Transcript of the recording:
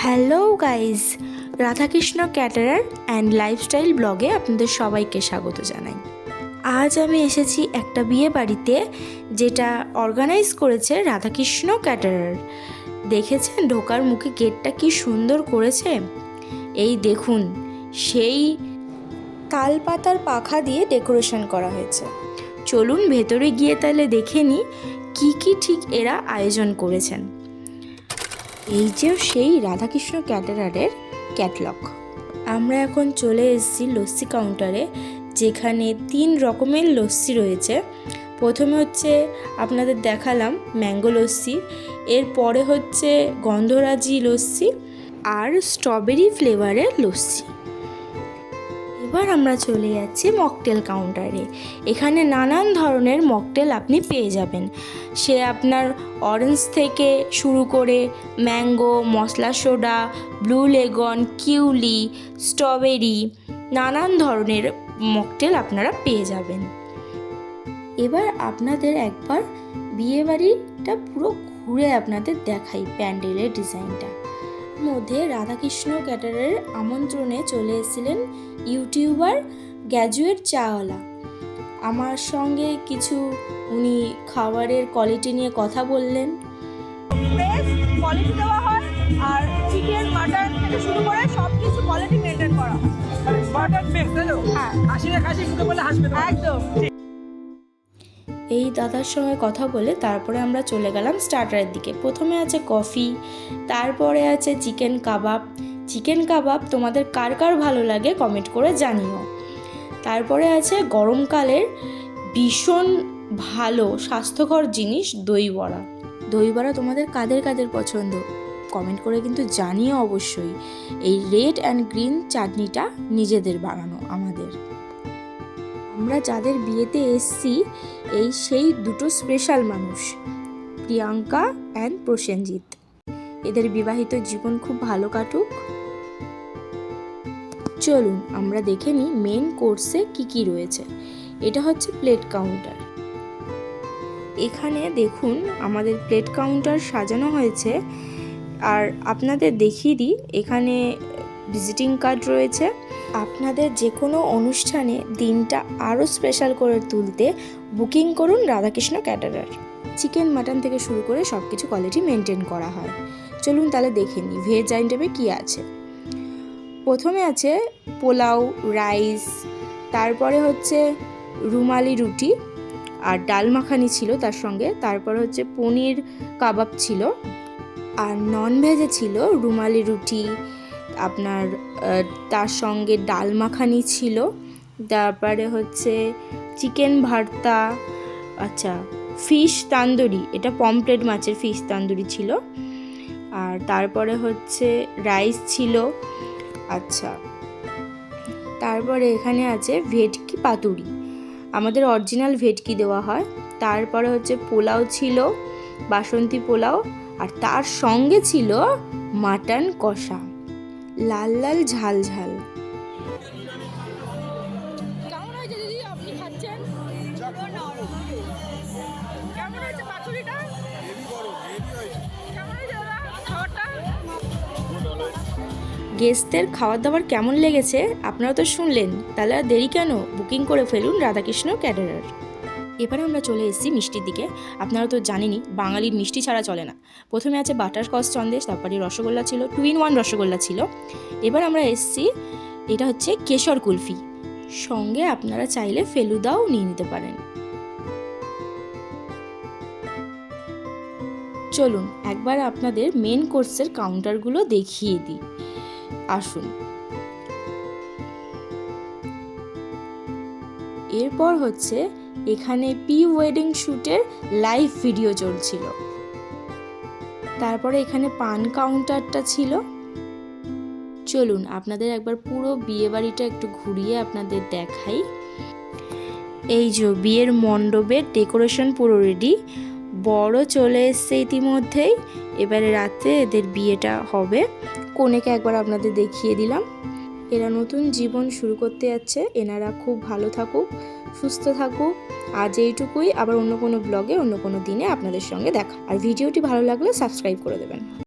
Hello guys, Radhakrishna caterer and lifestyle ব্লগে আপনাদের সবাইকে স্বাগত জানাই। আজ আমি এসেছি একটা বিয়ে বাড়িতে, যেটা অর্গানাইজ করেছে রাধাকৃষ্ণ ক্যাটারার। দেখেছেন ঢোকার মুখে গেটটা কি সুন্দর করেছে। এই দেখুন, সেই তালপাতার পাখা দিয়ে ডেকোরেশন করা হয়েছে। চলুন ভেতরে গিয়ে তাহলে দেখে নিই কী কী ঠিক এরা আয়োজন করেছেন। এই যে সেই রাধাকৃষ্ণ ক্যাটারারের ক্যাটলগ। আমরা এখন চলে এসেছি লস্যি কাউন্টারে, যেখানে 3 রকমের লস্যি রয়েছে। প্রথমে হচ্ছে আপনাদের দেখালাম ম্যাঙ্গো লস্যি, এরপরে হচ্ছে গন্ধরাজি লস্যি আর স্ট্রবেরি ফ্লেভারের লস্যি। এবার আমরা চলে যাচ্ছি মকটেল কাউন্টারে। এখানে নানান ধরনের মকটেল আপনি পেয়ে যাবেন। সে আপনার অরেঞ্জ থেকে শুরু করে ম্যাঙ্গো, মশলা সোডা, ব্লু লেগন, কিউলি, স্ট্রবেরি, নানান ধরনের মকটেল আপনারা পেয়ে যাবেন। এবার আপনাদের একবার বিয়েবাড়িটা পুরো ঘুরে আপনাদের দেখাই প্যান্ডেলের ডিজাইনটা। মধ্যে রাধাকৃষ্ণ ক্যাটারারের আমন্ত্রণে চলে এসেছিলেন ইউটিউবার গ্র্যাজুয়েট চাওয়ালা। আমার সঙ্গে কিছু উনি খাবারের কোয়ালিটি নিয়ে কথা বললেন। বেস্ট কোয়ালিটি দেওয়া হয়, আর চিকেন মাটন থেকে শুরু করে সব কিছু কোয়ালিটি মেনটেন করা হয়। মাটন বেস্ট, তাই তো? হ্যাঁ, হাসিরে খাসি মুখে বলে হাসবে একদম। এই দাদার সঙ্গে কথা বলে তারপরে আমরা চলে গেলাম স্টার্টারের দিকে। প্রথমে আছে কফি, তারপরে আছে চিকেন কাবাব। চিকেন কাবাব তোমাদের কার কার ভালো লাগে কমেন্ট করে জানিও। তারপরে আছে গরমকালের ভীষণ ভালো স্বাস্থ্যকর জিনিস দই বড়া। দই বড়া তোমাদের কাদের কাদের পছন্দ কমেন্ট করে কিন্তু জানিও অবশ্যই। এই রেড অ্যান্ড গ্রিন চাটনিটা নিজেদের বানানো আমাদের। আমরা যাদের বিয়েতে এসছি সেই দুটো স্পেশাল মানুষ, প্রিয়াঙ্কা অ্যান্ড প্রসেনজিৎ। এদের বিবাহিত জীবন খুব ভালো কাটুক। চলুন আমরা দেখে নিই মেন কোর্সে কি কি রয়েছে। এটা হচ্ছে প্লেট কাউন্টার। এখানে দেখুন আমাদের প্লেট কাউন্টার সাজানো হয়েছে। আর আপনাদের দেখিয়ে দিই, এখানে ভিজিটিং কার্ড রয়েছে। আপনাদের যে কোনো অনুষ্ঠানে দিনটা আরও স্পেশাল করে তুলতে বুকিং করুন রাধাকৃষ্ণ ক্যাটারার। চিকেন মাটন থেকে শুরু করে সব কিছু কোয়ালিটি মেনটেন করা হয়। চলুন তাহলে দেখে নিই ভেজ আইটেমে কী আছে। প্রথমে আছে পোলাও, রাইস, তারপরে হচ্ছে রুমালি রুটি আর ডাল মাখানি ছিল তার সঙ্গে। তারপরে হচ্ছে পনির কাবাব ছিল, আর নন ভেজে ছিল রুমালি রুটি, আপনার তার সঙ্গে ডাল মাখানি ছিল। তারপরে হচ্ছে চিকেন ভর্তা, আচ্ছা ফিশ তান্দুরি, এটা পমফ্রেট মাছের ফিশ তান্দুরি ছিল। আর তারপরে হচ্ছে রাইস ছিল। আচ্ছা, তারপরে এখানে আছে ভেটকি পাতুরি, আমাদের অরিজিনাল ভেটকি দেওয়া হয়। তারপরে হচ্ছে পোলাও ছিল, বাসন্তী পোলাও, আর তার সঙ্গে ছিল মাটন কষা, লাল লাল ঝাল ঝাল। কেমন হয়েছে দিদি, আপনি খাচ্ছেন? কেমন হয়েছে পাতুরিটা? কেমন হয়েছে দাদা খাবারটা? গেস্টদের খাবার দাবার কেমন লেগেছে আপনারা তো শুনলেন, তাহলে আর দেরি কেন, বুকিং করে ফেলুন রাধাকৃষ্ণ ক্যাটারার। এবারে আমরা চলে এসেছি মিষ্টির দিকে। আপনারা তো জানেনই বাঙালির মিষ্টি ছাড়া চলে না। প্রথমে আছে বাটারস্কচ সন্দেশ, তারপরে রসগোল্লা ছিল, 2-in-1 রসগোল্লা ছিল। এবার আমরা এসেছি, এটা হচ্ছে কেশর কুলফি, সঙ্গে আপনারা চাইলে ফেলুদাও নিয়ে নিতে পারেন। চলুন একবার আপনাদের মেন কোর্সের কাউন্টারগুলো দেখিয়ে দিই, আসুন। এরপর হচ্ছে এখানে প্রি ওয়েডিং শ্যুটের লাইভ ভিডিও চলছিল। তারপরে এখানে পান কাউন্টারটা ছিল। চলুন আপনাদের একবার পুরো বিয়ে বাড়িটা একটু ঘুরিয়ে আপনাদের দেখাই। এই যে বিয়ের মণ্ডপের ডেকোরেশন পুরো রেডি, বড় চলে এসছে ইতিমধ্যেই। এবারে রাতে এদের বিয়েটা হবে। কনেকে একবার আপনাদের দেখিয়ে দিলাম। এরা নতুন জীবন শুরু করতে যাচ্ছে। এনারা খুব ভালো থাকুক, সুস্থ থাকুক। আজ এইটুকুই, আবার অন্য কোনো ব্লগে অন্য কোনো দিনে আপনাদের সঙ্গে দেখা। আর ভিডিওটি ভালো লাগলে সাবস্ক্রাইব করে দেবেন।